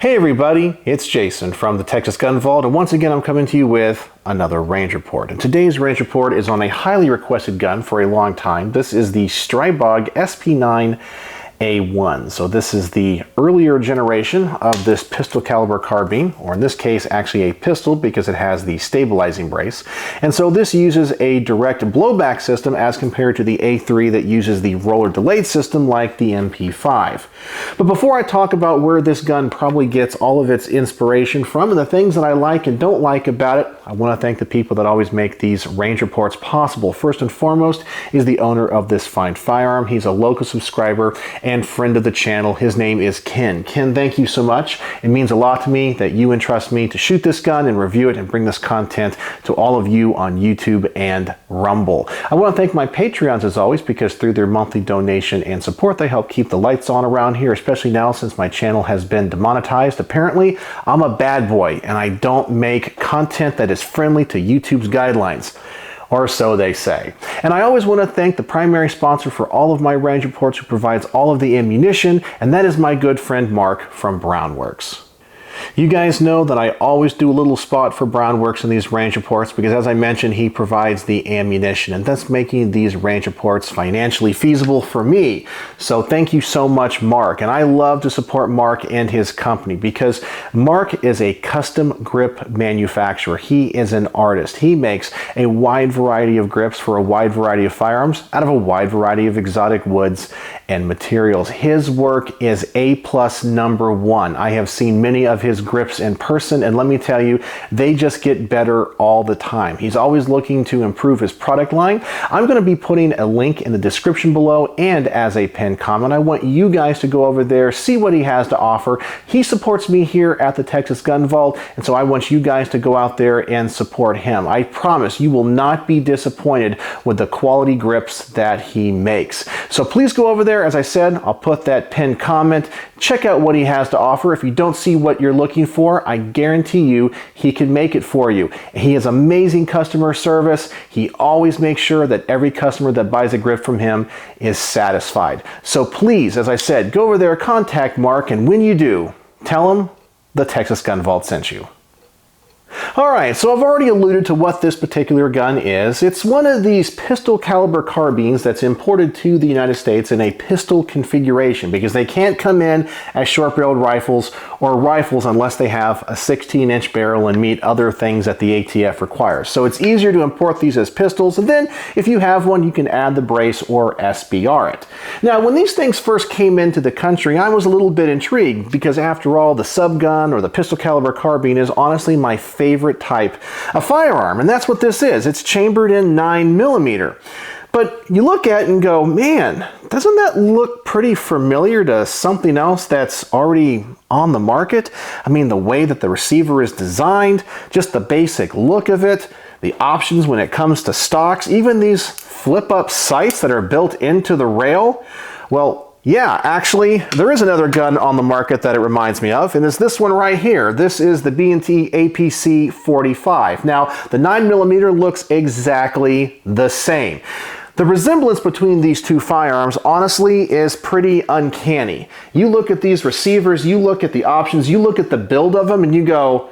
Hey everybody, it's Jason from the Texas Gun Vault, and once again I'm coming to you with another range report. And today's range report is on a highly requested gun for a long time. This is the Stribog SP9A1. So this is the earlier generation of this pistol caliber carbine, or in this case actually a pistol because it has the stabilizing brace. And so this uses a direct blowback system as compared to the A3 that uses the roller delayed system like the MP5. But before I talk about where this gun probably gets all of its inspiration from and the things that I like and don't like about it, I want to thank the people that always make these range reports possible. First and foremost is the owner of this fine firearm. He's a local subscriber and friend of the channel. His name is Ken. Ken, thank you so much. It means a lot to me that you entrust me to shoot this gun and review it and bring this content to all of you on YouTube and Rumble. I want to thank my Patreons as always, because through their monthly donation and support they help keep the lights on around here, especially now since my channel has been demonetized. Apparently, I'm a bad boy and I don't make content that is friendly to YouTube's guidelines. Or so they say. And I always want to thank the primary sponsor for all of my range reports who provides all of the ammunition, and that is my good friend Mark from Brownworks. You guys know that I always do a little spot for Brownworks in these range reports because, as I mentioned, he provides the ammunition and thus making these range reports financially feasible for me. So thank you so much, Mark. And I love to support Mark and his company because Mark is a custom grip manufacturer. He is an artist. He makes a wide variety of grips for a wide variety of firearms out of a wide variety of exotic woods and materials. His work is A+ #1. I have seen many of his grips in person, and let me tell you, they just get better all the time. He's always looking to improve his product line. I'm going to be putting a link in the description below and as a pinned comment. I want you guys to go over there, see what he has to offer. He supports me here at the Texas Gun Vault, and so I want you guys to go out there and support him. I promise you will not be disappointed with the quality grips that he makes. So please go over there. As I said, I'll put that pinned comment. Check out what he has to offer. If you don't see what you're looking for, I guarantee you he can make it for you. He has amazing customer service. He always makes sure that every customer that buys a grip from him is satisfied. So please, as I said, go over there, contact Mark, and when you do, tell him the Texas Gun Vault sent you. Alright, so I've already alluded to what this particular gun is. It's one of these pistol caliber carbines that's imported to the United States in a pistol configuration because they can't come in as short-barreled rifles or rifles unless they have a 16-inch barrel and meet other things that the ATF requires. So it's easier to import these as pistols, and then if you have one, you can add the brace or SBR it. Now, when these things first came into the country, I was a little bit intrigued because after all, the subgun or the pistol caliber carbine is honestly my favorite type of firearm, and that's what this is. It's chambered in 9mm. But you look at it and go, man, doesn't that look pretty familiar to something else that's already on the market? I mean, the way that the receiver is designed, just the basic look of it, the options when it comes to stocks, even these flip-up sights that are built into the rail. Well, yeah, actually, there is another gun on the market that it reminds me of, and it's this one right here. This is the B&T APC 45. Now, the 9mm looks exactly the same. The resemblance between these two firearms, honestly, is pretty uncanny. You look at these receivers, you look at the options, you look at the build of them, and you go,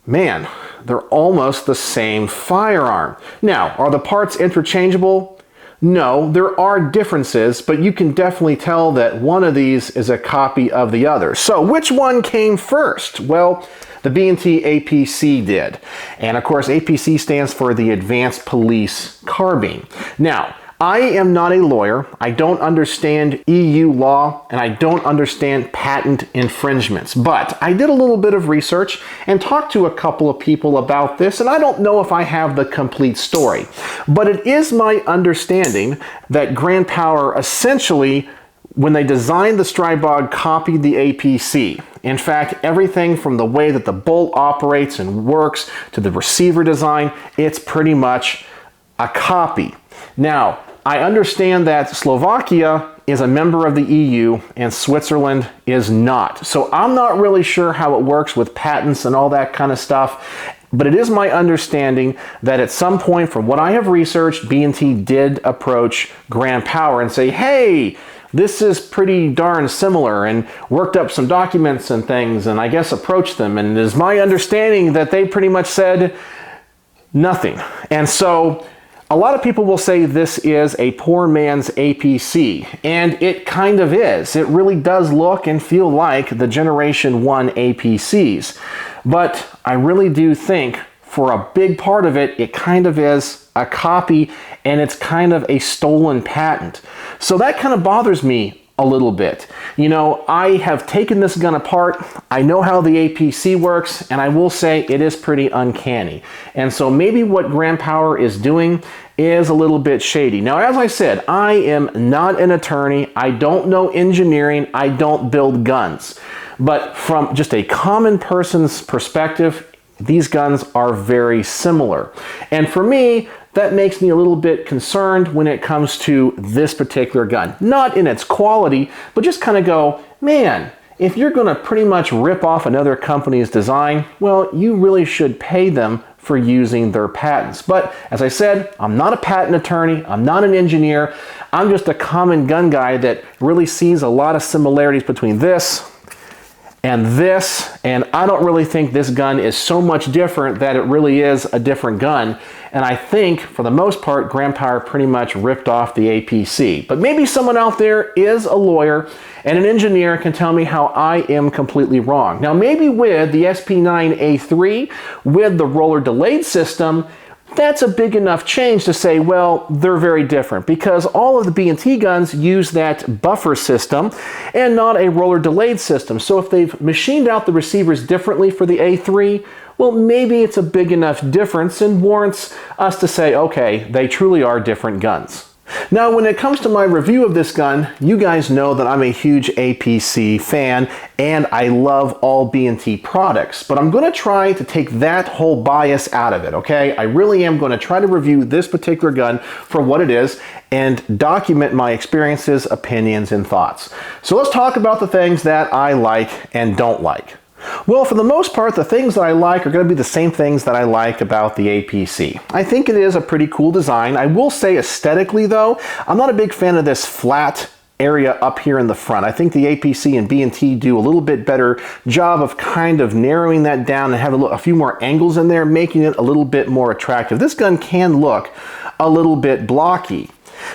man, they're almost the same firearm. Now, are the parts interchangeable? No, there are differences, but you can definitely tell that one of these is a copy of the other. So which one came first? Well, the B&T APC did. And of course, APC stands for the Advanced Police Carbine. Now, I am not a lawyer, I don't understand EU law, and I don't understand patent infringements, but I did a little bit of research and talked to a couple of people about this, and I don't know if I have the complete story, but it is my understanding that Grand Power essentially, when they designed the Stribog, copied the APC. In fact, everything from the way that the bolt operates and works to the receiver design, it's pretty much a copy. Now, I understand that Slovakia is a member of the EU and Switzerland is not. So I'm not really sure how it works with patents and all that kind of stuff. But it is my understanding that at some point, from what I have researched, B&T did approach Grand Power and say, hey, this is pretty darn similar, and worked up some documents and things, and I guess approached them, and it is my understanding that they pretty much said nothing. And so a lot of people will say this is a poor man's APC, and it kind of is. It really does look and feel like the Generation 1 APCs. But I really do think for a big part of it, it kind of is a copy, and it's kind of a stolen patent. So that kind of bothers me a little bit. You know, I have taken this gun apart. I know how the APC works, and I will say it is pretty uncanny. And so maybe what Grand Power is doing is a little bit shady. Now, as I said, I am not an attorney. I don't know engineering. I don't build guns. But from just a common person's perspective, these guns are very similar. And for me, that makes me a little bit concerned when it comes to this particular gun. Not in its quality, but just kind of go, man, if you're going to pretty much rip off another company's design, well, you really should pay them for using their patents. But as I said, I'm not a patent attorney, I'm not an engineer, I'm just a common gun guy that really sees a lot of similarities between this, and I don't really think this gun is so much different that it really is a different gun. And I think, for the most part, Grand Power pretty much ripped off the APC. But maybe someone out there is a lawyer and an engineer can tell me how I am completely wrong. Now, maybe with the SP9A3, with the roller delayed system, that's a big enough change to say, well, they're very different, because all of the B&T guns use that buffer system and not a roller delayed system. So if they've machined out the receivers differently for the A3, well, maybe it's a big enough difference and warrants us to say, okay, they truly are different guns. Now, when it comes to my review of this gun, you guys know that I'm a huge APC fan and I love all B&T products, but I'm going to try to take that whole bias out of it, okay? I really am going to try to review this particular gun for what it is and document my experiences, opinions, and thoughts. So let's talk about the things that I like and don't like. Well, for the most part, the things that I like are going to be the same things that I like about the APC. I think it is a pretty cool design. I will say aesthetically, though, I'm not a big fan of this flat area up here in the front. I think the APC and B&T do a little bit better job of kind of narrowing that down and have a few more angles in there, making it a little bit more attractive. This gun can look a little bit blocky,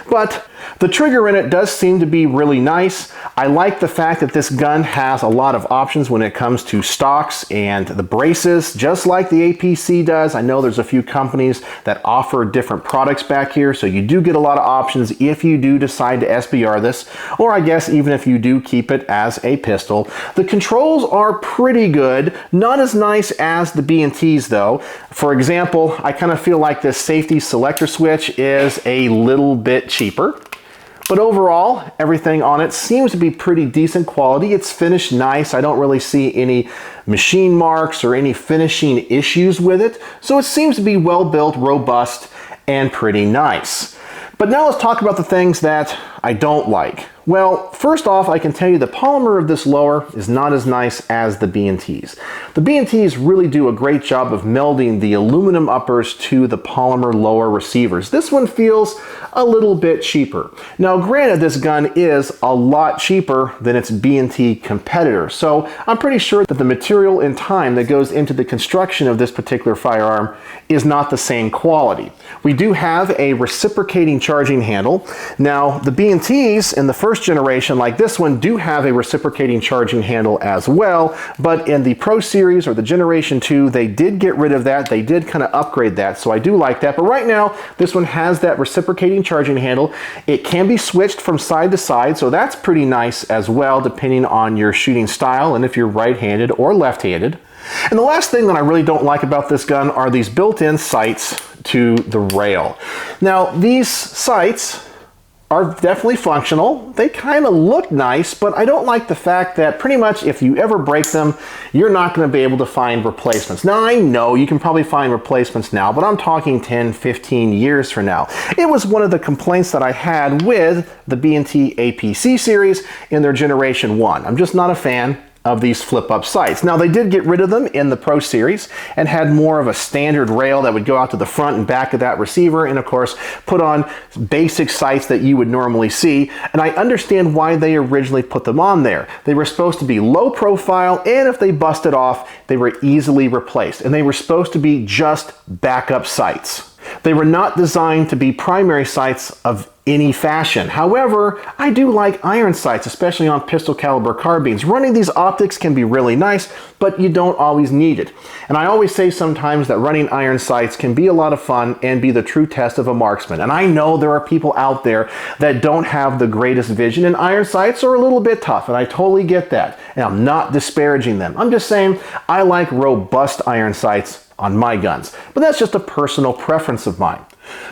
but the trigger in it does seem to be really nice. I like the fact that this gun has a lot of options when it comes to stocks and the braces, just like the APC does. I know there's a few companies that offer different products back here, so you do get a lot of options if you do decide to SBR this, or I guess even if you do keep it as a pistol. The controls are pretty good, not as nice as the B&Ts though. For example, I kind of feel like this safety selector switch is a little bit cheaper. But overall, everything on it seems to be pretty decent quality. It's finished nice. I don't really see any machine marks or any finishing issues with it. So it seems to be well built, robust, and pretty nice. But now let's talk about the things that I don't like. Well, first off, I can tell you the polymer of this lower is not as nice as the B&Ts. The B&Ts really do a great job of melding the aluminum uppers to the polymer lower receivers. This one feels a little bit cheaper. Now, granted, this gun is a lot cheaper than its B&T competitor, so I'm pretty sure that the material and time that goes into the construction of this particular firearm is not the same quality. We do have a reciprocating charging handle. Now, the B&Ts in the first generation, like this one, do have a reciprocating charging handle as well, but in the Pro Series or the Generation 2, they did get rid of that. They did kind of upgrade that, so I do like that. But right now, this one has that reciprocating charging handle. It can be switched from side to side, so that's pretty nice as well, depending on your shooting style and if you're right-handed or left-handed. And the last thing that I really don't like about this gun are these built-in sights to the rail. Now, these sights are definitely functional. They kind of look nice, but I don't like the fact that pretty much if you ever break them, you're not going to be able to find replacements. Now, I know you can probably find replacements now, but I'm talking 10, 15 years from now. It was one of the complaints that I had with the B&T APC series in their Generation 1. I'm just not a fan. of these flip-up sights. Now, they did get rid of them in the Pro Series and had more of a standard rail that would go out to the front and back of that receiver, and of course put on basic sights that you would normally see. And I understand why they originally put them on there. They were supposed to be low profile, and if they busted off, they were easily replaced. And they were supposed to be just backup sights. They were not designed to be primary sights of any fashion. However, I do like iron sights, especially on pistol caliber carbines. Running these optics can be really nice, but you don't always need it. And I always say sometimes that running iron sights can be a lot of fun and be the true test of a marksman. And I know there are people out there that don't have the greatest vision, and iron sights are a little bit tough, and I totally get that. And I'm not disparaging them. I'm just saying I like robust iron sights on my guns. But that's just a personal preference of mine.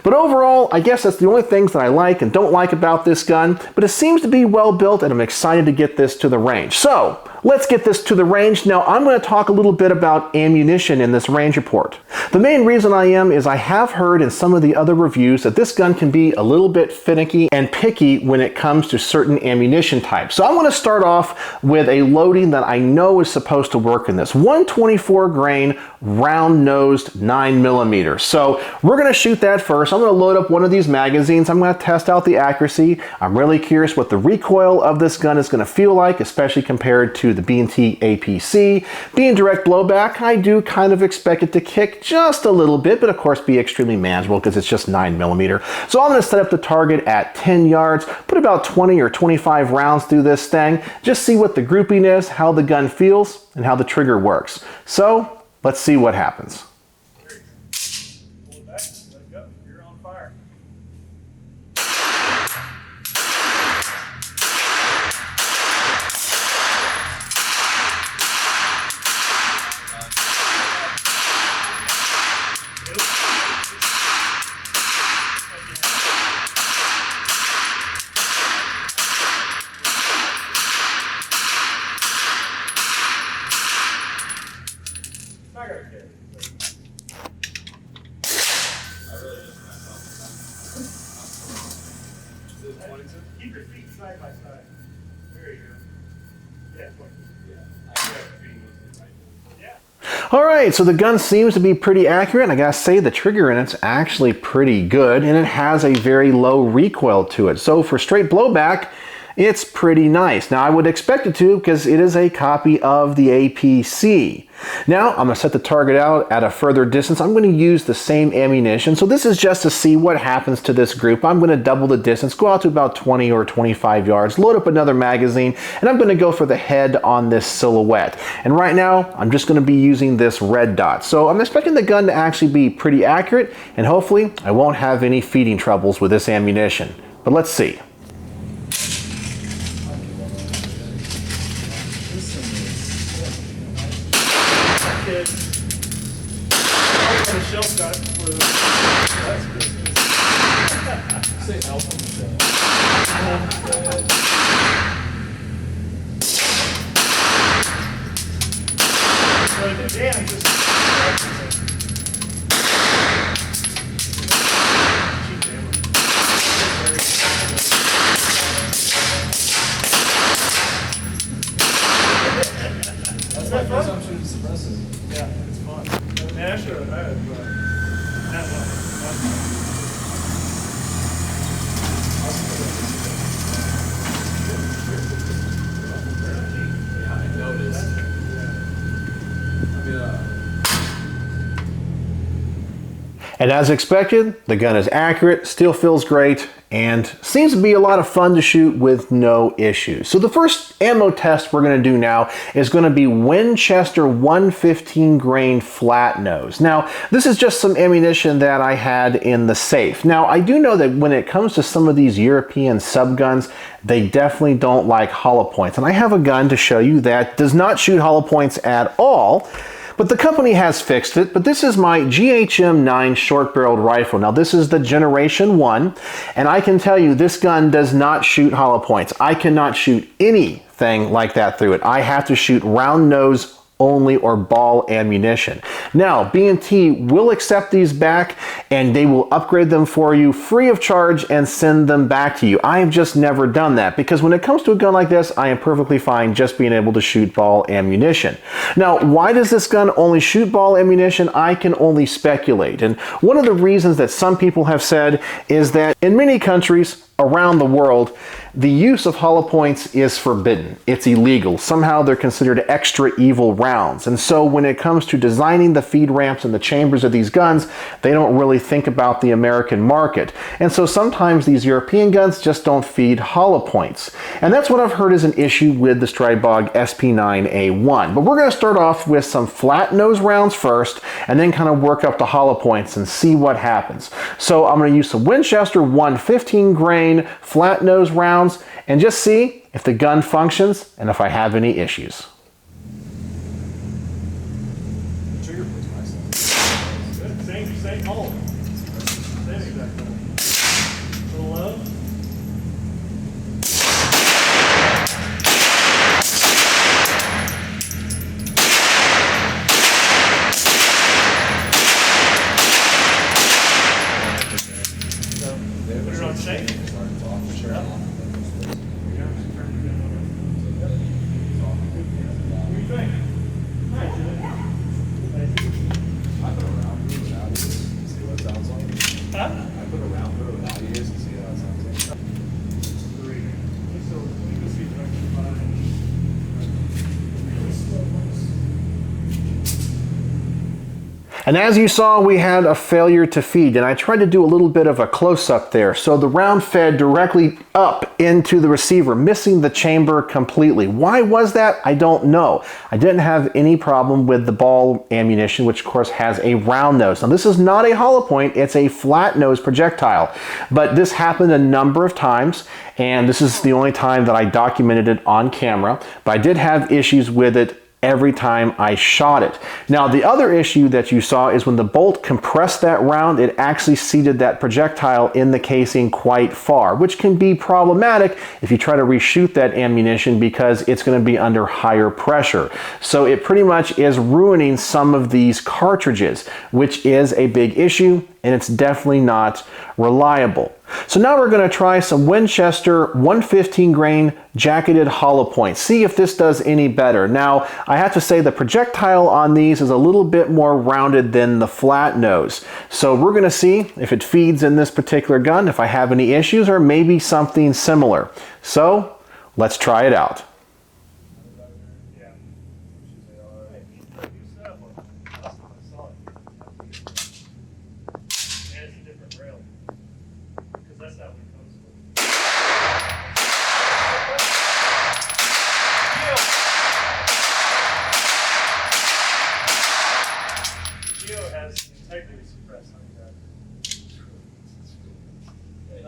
But overall, I guess that's the only things that I like and don't like about this gun, but it seems to be well built, and I'm excited to get this to the range. So, let's get this to the range. Now, I'm going to talk a little bit about ammunition in this range report. The main reason I am is I have heard in some of the other reviews that this gun can be a little bit finicky and picky when it comes to certain ammunition types. So I want to start off with a loading that I know is supposed to work in this. 124 grain round-nosed 9mm. So we're going to shoot that first. I'm going to load up one of these magazines. I'm going to test out the accuracy. I'm really curious what the recoil of this gun is going to feel like, especially compared to the B&T APC. Being direct blowback, I do kind of expect it to kick just a little bit, but of course be extremely manageable because it's just 9mm. So I'm going to set up the target at 10 yards, put about 20 or 25 rounds through this thing, just see what the grouping is, how the gun feels, and how the trigger works. So let's see what happens. Keep your feet side by side. There you go. Yeah, 20. Yeah. All right, so the gun seems to be pretty accurate. I gotta say the trigger in it's actually pretty good, and it has a very low recoil to it. So for straight blowback, it's pretty nice. Now I would expect it to because it is a copy of the APC. Now I'm going to set the target out at a further distance. I'm going to use the same ammunition. So this is just to see what happens to this group. I'm going to double the distance, go out to about 20 or 25 yards, load up another magazine, and I'm going to go for the head on this silhouette. And right now I'm just going to be using this red dot. So I'm expecting the gun to actually be pretty accurate, and hopefully I won't have any feeding troubles with this ammunition. But let's see. The shelf got it before that's good. Say help on the shelf. So the damage is that's my presumption of suppressive. Yeah, it's fun. Yeah, I should have had that one. Yeah, I noticed. And as expected, the gun is accurate, still feels great, and seems to be a lot of fun to shoot with no issues. So the first ammo test we're going to do now is going to be Winchester 115 grain flat nose. Now, this is just some ammunition that I had in the safe. Now, I do know that when it comes to some of these European subguns, they definitely don't like hollow points. And I have a gun to show you that does not shoot hollow points at all. But the company has fixed it. But this is my GHM-9 short-barreled rifle. Now this is the Generation 1, and I can tell you this gun does not shoot hollow points. I cannot shoot anything like that through it. I have to shoot round nose only or ball ammunition. Now, B&T will accept these back and they will upgrade them for you free of charge and send them back to you. I have just never done that because when it comes to a gun like this, I am perfectly fine just being able to shoot ball ammunition. Now, why does this gun only shoot ball ammunition? I can only speculate. And one of the reasons that some people have said is that in many countries around the world, the use of hollow points is forbidden. It's illegal. Somehow they're considered extra evil rounds. And so when it comes to designing the feed ramps and the chambers of these guns, they don't really think about the American market. And so sometimes these European guns just don't feed hollow points. And that's what I've heard is an issue with the Stribog SP9A1. But we're going to start off with some flat nose rounds first, and then kind of work up the hollow points and see what happens. So I'm going to use some Winchester 115 grain flat nose rounds and just see if the gun functions and if I have any issues. Trigger puts nice. Good. Same hole. Same exact hole. A little low. Put it on safe. And as you saw, we had a failure to feed, and I tried to do a little bit of a close-up there. So the round fed directly up into the receiver, missing the chamber completely. Why was that? I don't know. I didn't have any problem with the ball ammunition, which of course has a round nose. Now this is not a hollow point, it's a flat nose projectile. But this happened a number of times, and this is the only time that I documented it on camera. But I did have issues with it every time I shot it. Now the other issue that you saw is when the bolt compressed that round, it actually seated that projectile in the casing quite far, which can be problematic if you try to reshoot that ammunition because it's going to be under higher pressure. So it pretty much is ruining some of these cartridges, which is a big issue, and it's definitely not reliable. So now we're going to try some Winchester 115 grain jacketed hollow points. See if this does any better. Now, I have to say the projectile on these is a little bit more rounded than the flat nose. So we're going to see if it feeds in this particular gun, if I have any issues, or maybe something similar. So let's try it out.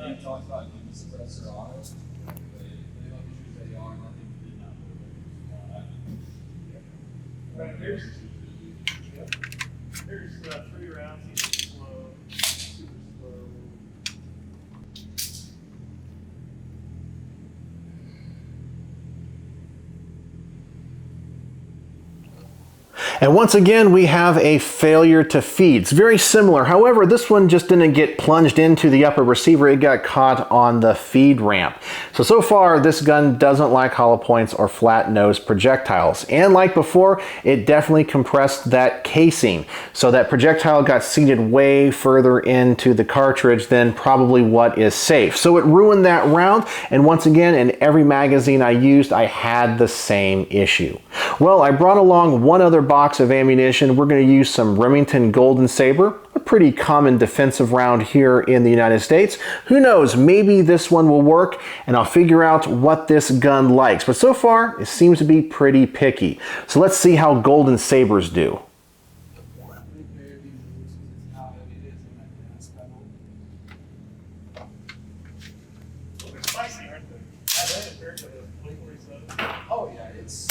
You talked about using suppressor on it. They don't usually AR, and I think we did not put it. Right, here's 3 rounds, he's slow, super slow. And once again, we have a failure to feed. It's very similar. However, this one just didn't get plunged into the upper receiver. It got caught on the feed ramp. So far, this gun doesn't like hollow points or flat nose projectiles. And like before, it definitely compressed that casing. So that projectile got seated way further into the cartridge than probably what is safe. So it ruined that round. And once again, in every magazine I used, I had the same issue. Well, I brought along one other box of ammunition. We're going to use some Remington Golden Saber, a pretty common defensive round here in the United States. Who knows, maybe this one will work and I'll figure out what this gun likes. But so far, it seems to be pretty picky. So let's see how Golden Sabers do. They're spicy, aren't they? I bet compared to the Blink 47. Oh yeah, it's.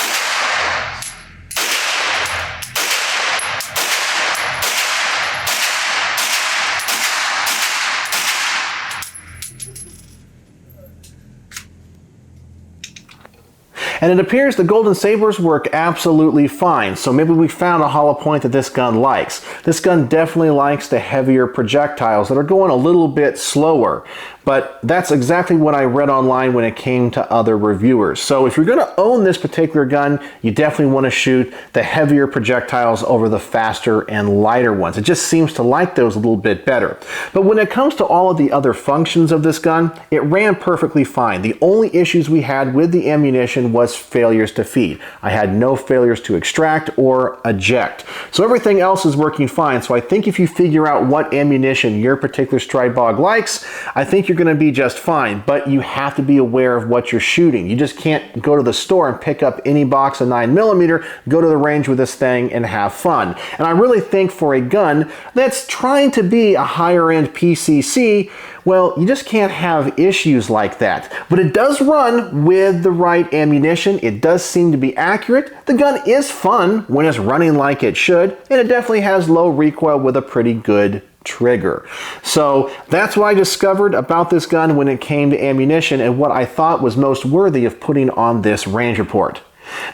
And it appears the Golden Sabers work absolutely fine, so maybe we found a hollow point that this gun likes. This gun definitely likes the heavier projectiles that are going a little bit slower. But that's exactly what I read online when it came to other reviewers. So if you're going to own this particular gun, you definitely want to shoot the heavier projectiles over the faster and lighter ones. It just seems to like those a little bit better. But when it comes to all of the other functions of this gun, it ran perfectly fine. The only issues we had with the ammunition was failures to feed. I had no failures to extract or eject. So everything else is working fine. So I think if you figure out what ammunition your particular Stribog likes, I think you're going to be just fine, but you have to be aware of what you're shooting. You just can't go to the store and pick up any box of 9mm, go to the range with this thing and have fun. And I really think for a gun that's trying to be a higher end PCC, well, you just can't have issues like that. But it does run with the right ammunition. It does seem to be accurate. The gun is fun when it's running like it should, and it definitely has low recoil with a pretty good trigger. So that's what I discovered about this gun when it came to ammunition and what I thought was most worthy of putting on this range report.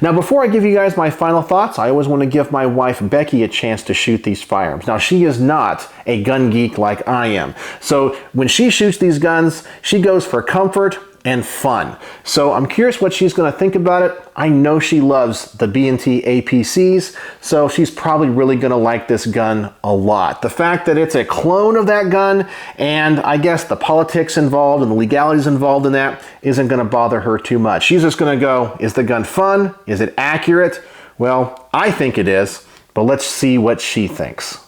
Now, before I give you guys my final thoughts, I always want to give my wife Becky a chance to shoot these firearms. Now, she is not a gun geek like I am. So when she shoots these guns, she goes for comfort and fun. So I'm curious what she's going to think about it. I know she loves the B&T APCs, so she's probably really going to like this gun a lot. The fact that it's a clone of that gun, and I guess the politics involved and the legalities involved in that isn't going to bother her too much. She's just going to go, is the gun fun? Is it accurate? Well, I think it is, but let's see what she thinks.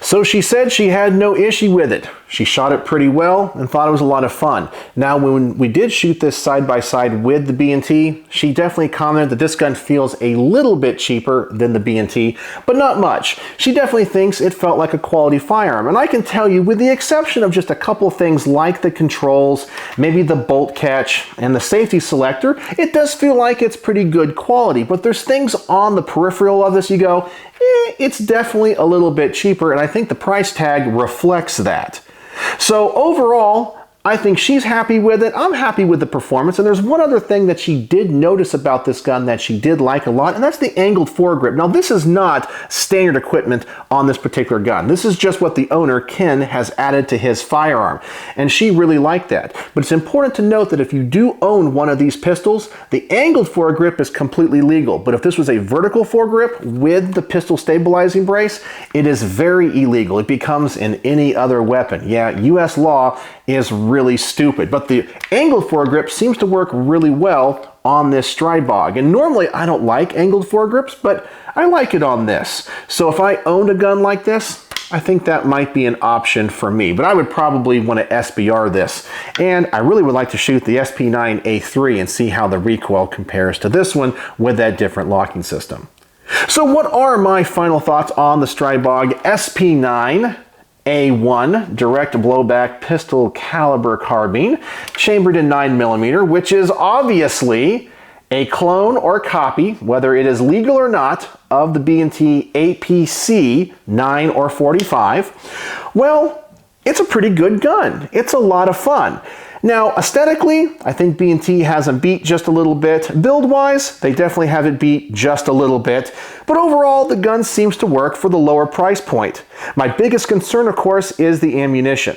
So she said she had no issue with it. She shot it pretty well and thought it was a lot of fun. Now, when we did shoot this side by side with the B&T, she definitely commented that this gun feels a little bit cheaper than the B&T, but not much. She definitely thinks it felt like a quality firearm. And I can tell you, with the exception of just a couple things like the controls, maybe the bolt catch and the safety selector, it does feel like it's pretty good quality. But there's things on the peripheral of this you go, it's definitely a little bit cheaper, and I think the price tag reflects that. So overall, I think she's happy with it. I'm happy with the performance. And there's one other thing that she did notice about this gun that she did like a lot, and that's the angled foregrip. Now, this is not standard equipment on this particular gun. This is just what the owner, Ken, has added to his firearm. And she really liked that. But it's important to note that if you do own one of these pistols, the angled foregrip is completely legal. But if this was a vertical foregrip with the pistol stabilizing brace, it is very illegal. It becomes in any other weapon. Yeah, US law is really stupid, but the angled foregrip seems to work really well on this Stribog. And normally I don't like angled foregrips, but I like it on this. So if I owned a gun like this, I think that might be an option for me, but I would probably want to SBR this. And I really would like to shoot the SP9A3 and see how the recoil compares to this one with that different locking system. So what are my final thoughts on the Stribog SP9A1 direct blowback pistol caliber carbine, chambered in 9mm, which is obviously a clone or copy, whether it is legal or not, of the B&T APC 9 or 45. Well, it's a pretty good gun. It's a lot of fun. Now, aesthetically, I think B&T has them beat just a little bit. Build-wise, they definitely have it beat just a little bit. But overall, the gun seems to work for the lower price point. My biggest concern, of course, is the ammunition.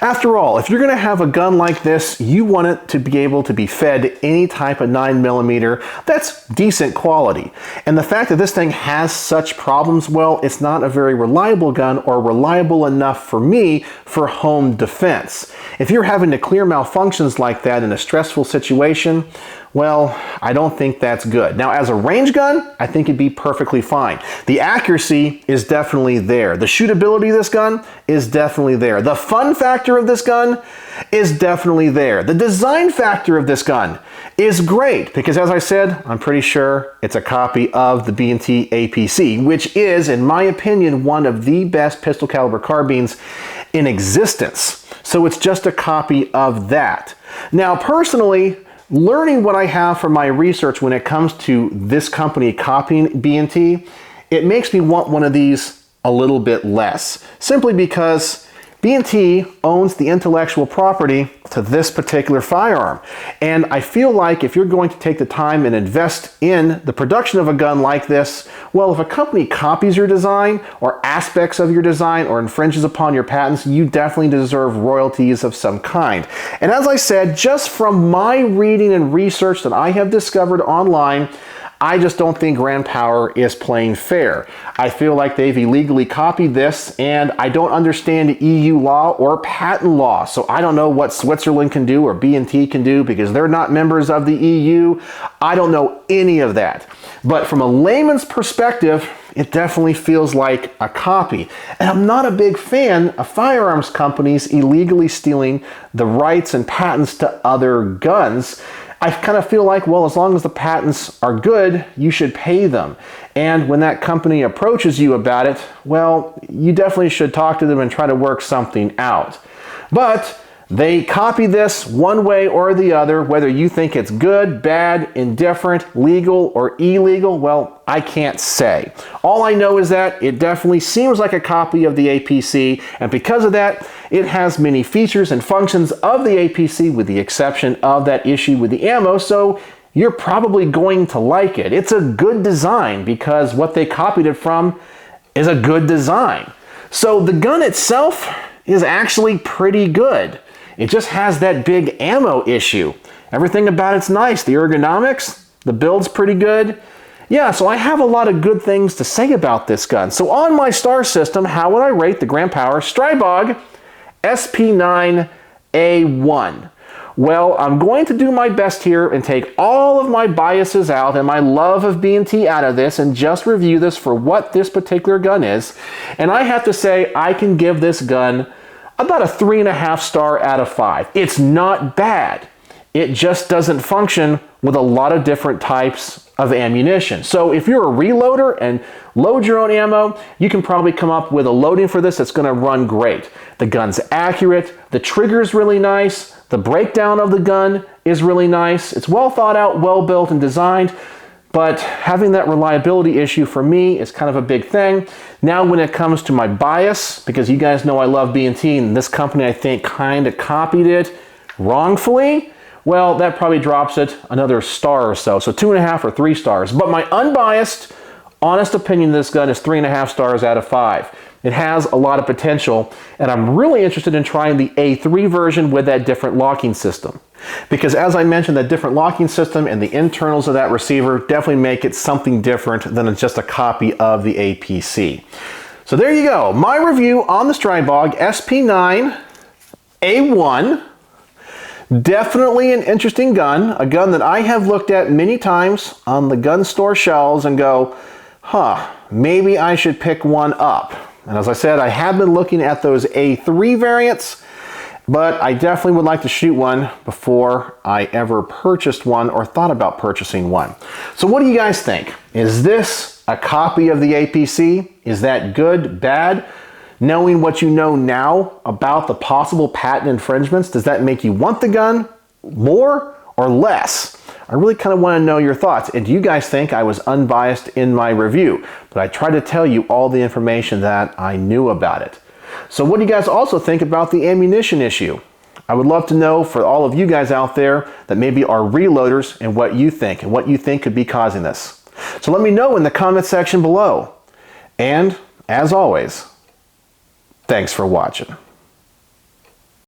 After all, if you're going to have a gun like this, you want it to be able to be fed any type of 9mm that's decent quality. And the fact that this thing has such problems, well, it's not a very reliable gun, or reliable enough for me for home defense. If you're having to clear malfunctions like that in a stressful situation, well, I don't think that's good. Now, as a range gun, I think it'd be perfectly fine. The accuracy is definitely there. The shootability of this gun is definitely there. The fun factor of this gun is definitely there. The design factor of this gun is great because, as I said, I'm pretty sure it's a copy of the B&T APC, which is, in my opinion, one of the best pistol caliber carbines in existence. So it's just a copy of that. Now, personally, learning what I have from my research when it comes to this company copying B&T, it makes me want one of these a little bit less, simply because B&T owns the intellectual property to this particular firearm. And I feel like if you're going to take the time and invest in the production of a gun like this, well, if a company copies your design or aspects of your design or infringes upon your patents, you definitely deserve royalties of some kind. And as I said, just from my reading and research that I have discovered online, I just don't think Grand Power is playing fair. I feel like they've illegally copied this, and I don't understand EU law or patent law, so I don't know what Switzerland can do or B&T can do because they're not members of the EU. I don't know any of that. But from a layman's perspective, it definitely feels like a copy. And I'm not a big fan of firearms companies illegally stealing the rights and patents to other guns. I kind of feel like, well, as long as the patents are good, you should pay them. And when that company approaches you about it, well, you definitely should talk to them and try to work something out. But they copy this one way or the other, whether you think it's good, bad, indifferent, legal, or illegal, well, I can't say. All I know is that it definitely seems like a copy of the APC, and because of that, it has many features and functions of the APC with the exception of that issue with the ammo, so you're probably going to like it. It's a good design because what they copied it from is a good design. So the gun itself is actually pretty good. It just has that big ammo issue. Everything about it's nice. The ergonomics, the build's pretty good. Yeah, so I have a lot of good things to say about this gun. So on my star system, how would I rate the Grand Power Stribog SP9A1? Well, I'm going to do my best here and take all of my biases out and my love of B&T out of this and just review this for what this particular gun is. And I have to say, I can give this gun about a 3.5 star out of 5. It's not bad. It just doesn't function with a lot of different types of ammunition. So if you're a reloader and load your own ammo, you can probably come up with a loading for this that's going to run great. The gun's accurate, the trigger's really nice, the breakdown of the gun is really nice. It's well thought out, well built and designed. But having that reliability issue for me is kind of a big thing. Now when it comes to my bias, because you guys know I love B&T and this company I think kind of copied it wrongfully, well, that probably drops it another star or so. So 2.5 or 3 stars. But my unbiased, honest opinion of this gun is 3.5 stars out of 5. It has a lot of potential, and I'm really interested in trying the A3 version with that different locking system. Because as I mentioned, that different locking system and the internals of that receiver definitely make it something different than just a copy of the APC. So there you go, my review on the Stribog SP9A1. Definitely an interesting gun, a gun that I have looked at many times on the gun store shelves and go, maybe I should pick one up. And as I said, I have been looking at those A3 variants, but I definitely would like to shoot one before I ever purchased one or thought about purchasing one. So what do you guys think? Is this a copy of the APC? Is that good, bad? Knowing what you know now about the possible patent infringements, does that make you want the gun more or less? I really kind of want to know your thoughts. And do you guys think I was unbiased in my review? But I tried to tell you all the information that I knew about it. So what do you guys also think about the ammunition issue? I would love to know for all of you guys out there that maybe are reloaders and what you think could be causing this. So let me know in the comment section below. And as always, thanks for watching.